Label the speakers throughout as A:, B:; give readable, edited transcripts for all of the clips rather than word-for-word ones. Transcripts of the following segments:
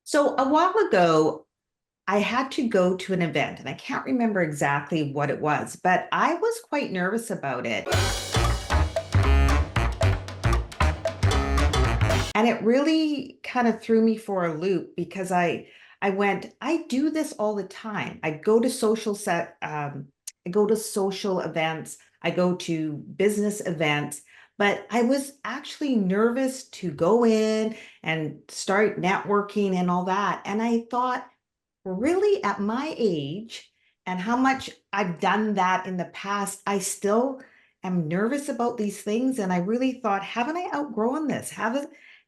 A: So a while ago, I had to go to an event and I can't remember exactly what it was, but I was quite nervous about it. And it really kind of threw me for a loop because I do this all the time. I go to social events, I go to business events, but I was actually nervous to go in and start networking and all that. And I thought, really, at my age and how much I've done that in the past, I still am nervous about these things. And I really thought, haven't I outgrown this?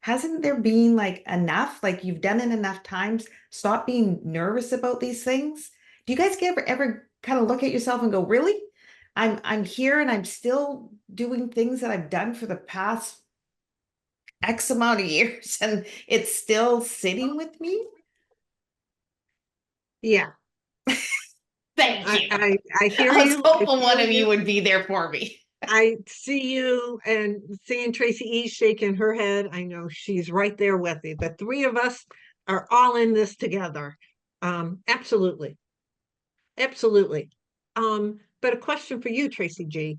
A: Hasn't there been like enough? Like you've done it enough times. Stop being nervous about these things. Do you guys ever kind of look at yourself and go, really? I'm here and I'm still doing things that I've done for the past X amount of years, and it's still sitting with me.
B: Yeah,
A: Thank
B: I,
A: you.
B: I I hear
A: I was
B: you. I
A: hoping one
B: feel
A: of you
B: you.
A: would be there for me.
B: I see you and seeing Tracy E shaking her head. I know she's right there with you. The three of us are all in this together. Absolutely. Absolutely. But a question for you, Tracy G.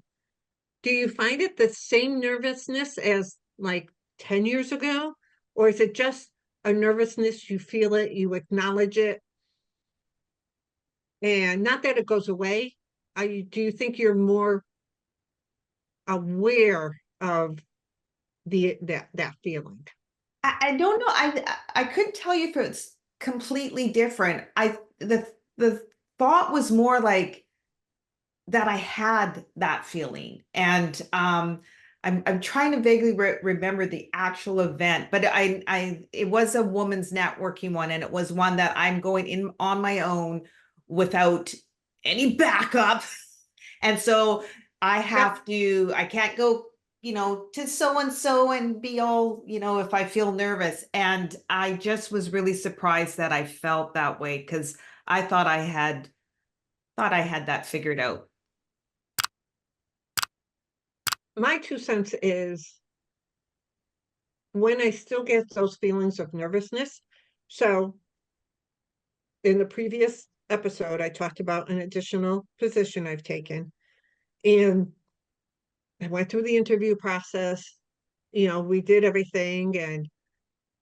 B: Do you find it the same nervousness as like 10 years ago? Or is it just a nervousness? You feel it, you acknowledge it, and not that it goes away. Do you think you're more aware of that feeling?
A: I don't know. I couldn't tell you if it's completely different. The thought was more like that I had that feeling, and I'm trying to vaguely remember the actual event, but I it was a woman's networking one, and it was one that I'm going in on my own without any backup. And so
B: Yep.
A: I can't go, to so and so and be all, if I feel nervous. And I just was really surprised that I felt that way because I thought I had that figured out.
B: My 2 cents is when I still get those feelings of nervousness. So in the previous episode, I talked about an additional position I've taken, and I went through the interview process. We did everything, and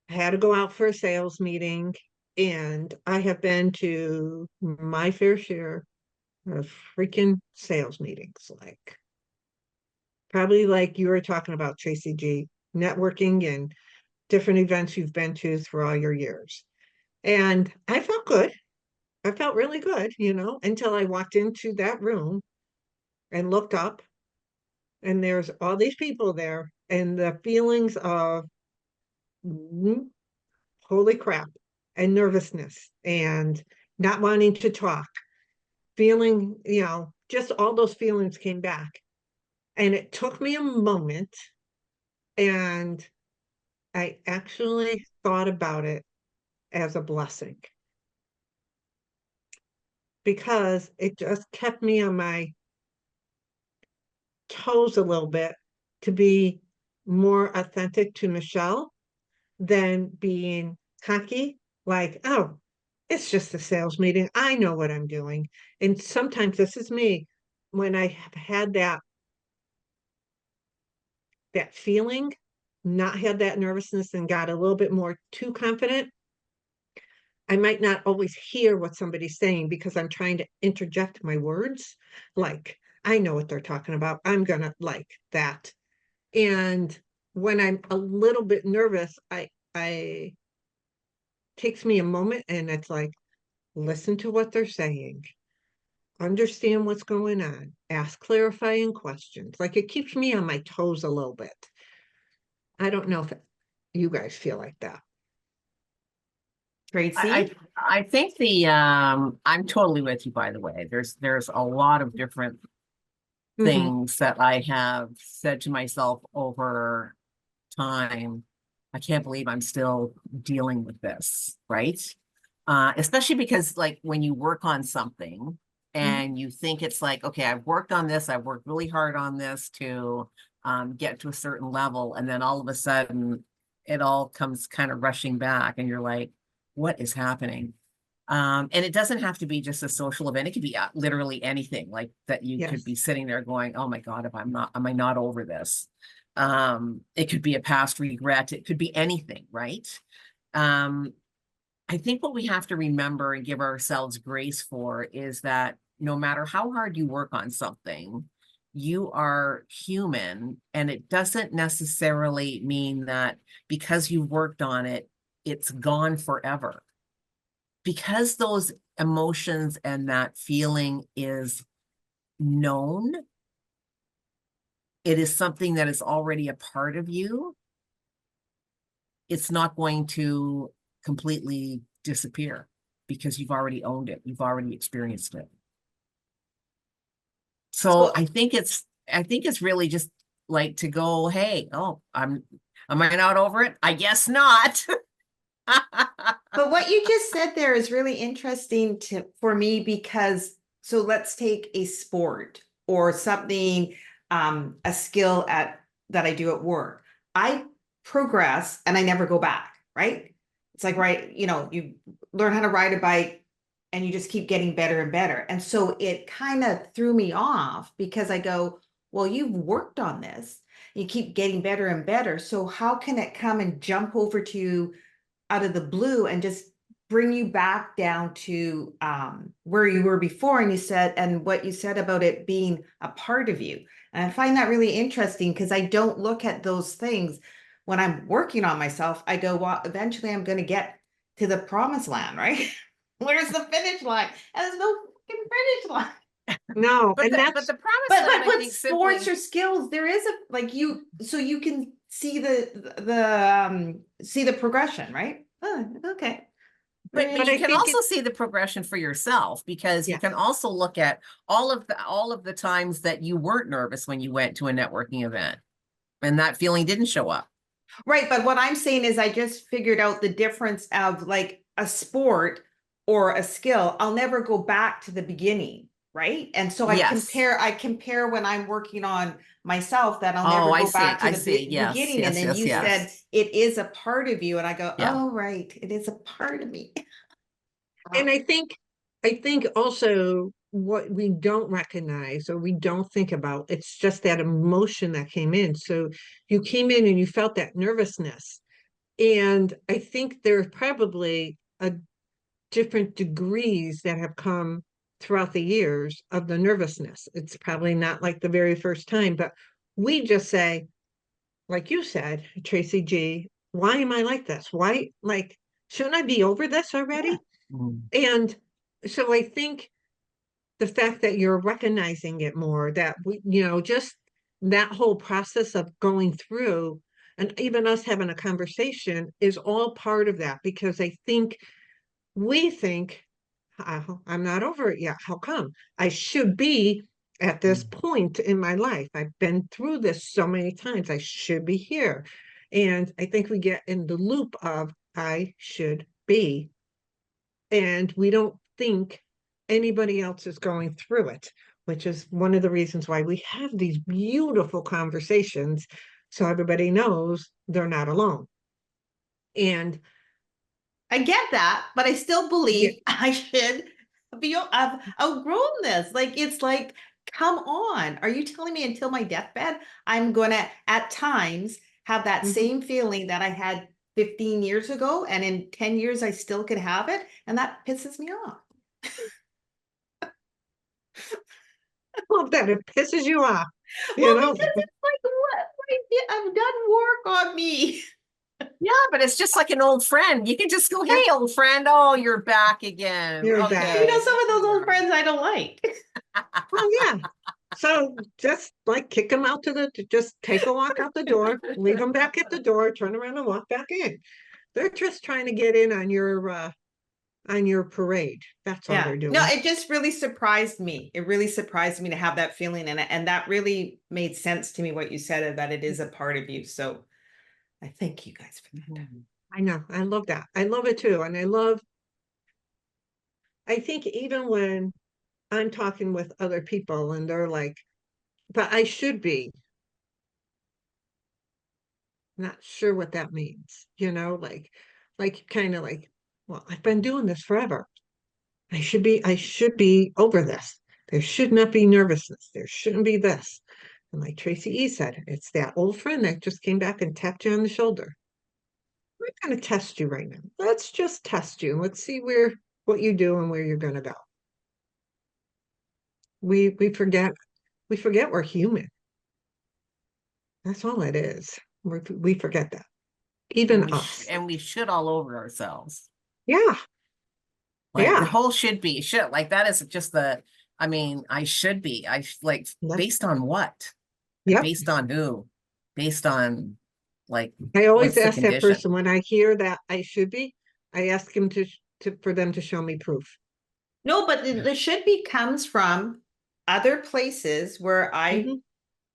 B: I had to go out for a sales meeting. And I have been to my fair share of freaking sales meetings, like probably like you were talking about, Tracy G, networking and different events you've been to through all your years. And I felt good. I felt really good, until I walked into that room and looked up, and there's all these people there, and the feelings of "Mm, holy crap," and nervousness and not wanting to talk, feeling, just all those feelings came back. And it took me a moment, and I actually thought about it as a blessing because it just kept me on my toes a little bit to be more authentic to Michelle than being cocky, like, oh, it's just a sales meeting. I know what I'm doing. And sometimes this is me when I have had that feeling, not had that nervousness and got a little bit more too confident. I might not always hear what somebody's saying because I'm trying to interject my words. Like, I know what they're talking about. I'm gonna like that. And when I'm a little bit nervous, I takes me a moment, and it's like, listen to what they're saying, understand what's going on, ask clarifying questions. Like it keeps me on my toes a little bit. I don't know if you guys feel like that.
A: Tracy?
C: I think I'm totally with you, by the way. There's a lot of different
B: Hmm.
C: things that I have said to myself over time. I can't believe I'm still dealing with this, right? Especially because like when you work on something and you think it's like, okay, I've worked on this, I've worked really hard on this to get to a certain level, and then all of a sudden it all comes kind of rushing back, and you're like, what is happening? And it doesn't have to be just a social event. It could be literally anything like that. You could
B: Yes.
C: be sitting there going, oh my God, am I not over this? It could be a past regret. It could be anything, right? I think what we have to remember and give ourselves grace for is that no matter how hard you work on something, you are human, and it doesn't necessarily mean that because you've worked on it, it's gone forever. Because those emotions and that feeling is known, it is something that is already a part of you. It's not going to completely disappear because you've already owned it. You've already experienced it. So
A: So
C: I think it's really just like to go, hey, oh, am I not over it? I guess not.
A: But what you just said there is really interesting for me because so let's take a sport or something, a skill that I do at work. I progress and I never go back, right? It's like, right, you learn how to ride a bike and you just keep getting better and better. And so it kind of threw me off because I go, well, you've worked on this. You keep getting better and better. So how can it come and jump over to you out of the blue and just bring you back down to where you were before? And you said, and what you said about it being a part of you. And I find that really interesting because I don't look at those things when I'm working on myself. I go, well, eventually I'm going to get to the promised land, right? Where's the finish line? And there's no fucking finish line.
B: No,
C: But
B: and
C: the
B: that's
C: promise land, I
A: But
C: think
A: sports
C: simply,
A: or skills, there is a like you so you can see see the progression, right? Oh, okay.
C: but
B: but
C: you
B: I
C: can
B: think
C: also see the progression for yourself, because you
B: yes.
C: can also look at all of the times that you weren't nervous when you went to a networking event and that feeling didn't show up.
A: Right, but what I'm saying is I just figured out the difference of like a sport or a skill. I'll never go back to the beginning, right? And so
C: Yes.
A: I compare when I'm working on myself that I'll
C: Oh,
A: never
C: I
A: go
C: see.
A: back to
C: I
A: the
C: see. Yes,
A: beginning. And
C: yes,
A: then
C: yes,
A: you said
C: yes.
A: it is a part of you, and I go,
C: Yeah.
A: oh, right, it is a part of me.
B: And I think also what we don't recognize or we don't think about, it's just that emotion that came in. So you came in and you felt that nervousness. And I think there's probably a different degrees that have come throughout the years of the nervousness. It's probably not like the very first time, but we just say, like you said, Tracy G, why am I like this? Why, like, shouldn't I be over this
A: Yeah.
B: already?
C: Mm.
B: And so I think the fact that you're recognizing it more, that we, just that whole process of going through and even us having a conversation is all part of that, because I think we think, I'm not over it yet. How come? I should be at this point in my life. I've been through this so many times. I should be here. And I think we get in the loop of I should be, and we don't think anybody else is going through it, which is one of the reasons why we have these beautiful conversations, so everybody knows they're not alone. And
A: I get that, but I still
B: yeah,
A: believe I should I've outgrown this. Like, it's like, come on. Are you telling me until my deathbed, I'm going to, at times, have that
B: mhm.
A: same feeling that I had 15 years ago, and in 10 years, I still could have it? And that pisses me off.
B: Well, that it pisses you off, you
A: Well,
B: know.
A: because it's like, I've done work on me.
C: Yeah, but it's just like an old friend. You can just go,
B: Yeah,
C: hey, old friend, oh, you're back again.
B: you're back.
C: Okay.
A: Some of those old friends I don't like.
B: Well, yeah. So just like kick them out just take a walk out the door, leave them back at the door, turn around and walk back in. They're just trying to get in on your parade. That's all
A: Yeah.
B: they're
A: No,
B: doing.
A: it just really surprised me. It really surprised me to have that feeling. And that really made sense to me, what you said, that it is a part of you. So I thank you guys for that.
C: Mhm.
B: I know. I love that. I love it too. And I think even when I'm talking with other people and they're like, but I should be, not sure what that means, like kind of like, well, I've been doing this forever. I should be over this. There should not be nervousness. There shouldn't be this. And like Tracy E said, it's that old friend that just came back and tapped you on the shoulder. We're going to test you right now. Let's just test you. Let's see what you do and where you're going to go. We forget we're human. That's all it is. We forget that. Even us.
C: And we should all over ourselves.
B: Yeah.
C: Like
B: Yeah.
C: the whole should like that is just I should be. Based on what?
B: Yep.
C: Based on who? Based on like
B: I always
C: what's the
B: ask that
C: condition?
B: person when I hear that I should be, I ask him for them to show me proof.
A: No, but the should be comes from other places where I
B: Mhm.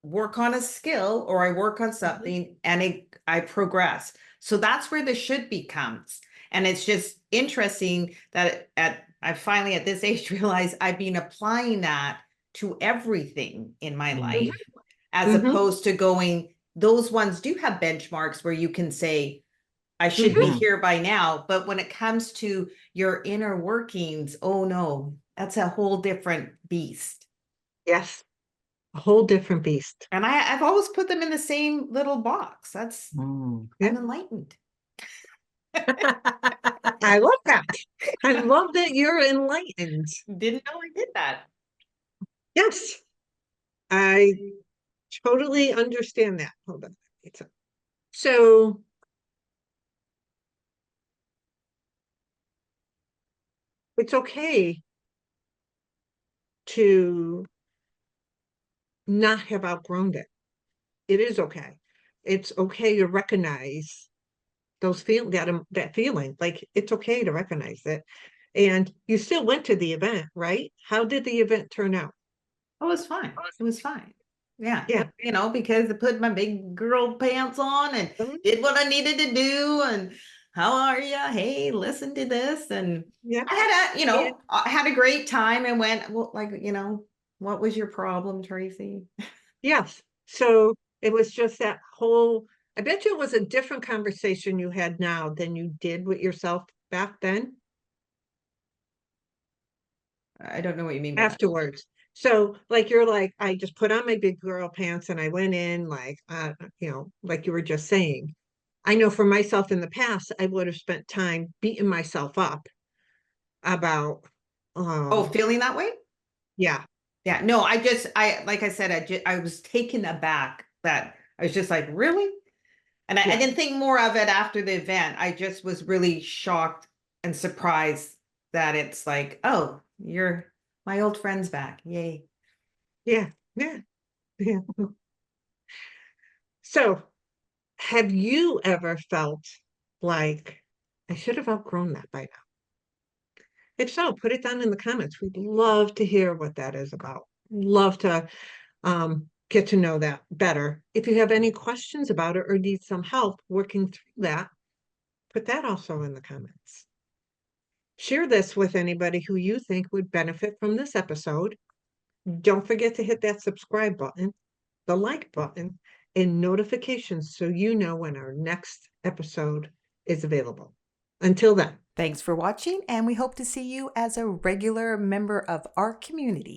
A: work on a skill or I work on something and I progress. So that's where the should be comes. And it's just interesting that I finally at this age realize I've been applying that to everything in my life, as opposed to going, those ones do have benchmarks where you can say, I should be here by now. But when it comes to your inner workings, oh no, that's a whole different beast.
B: Yes. A whole different beast.
A: And I've always put them in the same little box. That's I'm enlightened.
B: I love that. I love that you're enlightened.
A: Didn't know I did that.
B: Yes. I totally understand that. Hold on. So it's okay to not have outgrown it. It is okay. It's okay to recognize those that feeling. Like it's okay to recognize it. And you still went to the event, right? How did the event turn out?
A: Oh, it was fine. It was fine. Yeah.
B: Yeah.
A: You know, because I put my big girl pants on and did what I needed to do. And how are you? Hey, listen to this. And
B: Yeah.
A: I had I had a great time and went, well, like, what was your problem, Tracy?
B: Yes. So it was just that whole, I bet you it was a different conversation you had now than you did with yourself back then.
A: I don't know what you mean by that.
B: Afterwards. So like you're like, I just put on my big girl pants and I went in like like you were just saying. I know for myself in the past, I would have spent time beating myself up about
A: Feeling that way?
B: yeah.
A: Yeah. No, like I said, I was taken aback that I was just like, really? And I didn't think more of it after the event. I just was really shocked and surprised that it's like, oh, you're my old friend's back. Yay.
B: Yeah. So have you ever felt like I should have outgrown that by now? If so, put it down in the comments. We'd love to hear what that is about. Love to get to know that better. If you have any questions about it or need some help working through that, put that also in the comments. Share this with anybody who you think would benefit from this episode. Don't forget to hit that subscribe button, the like button, and notifications so you know when our next episode is available. Until then.
A: Thanks for watching, and we hope to see you as a regular member of our community.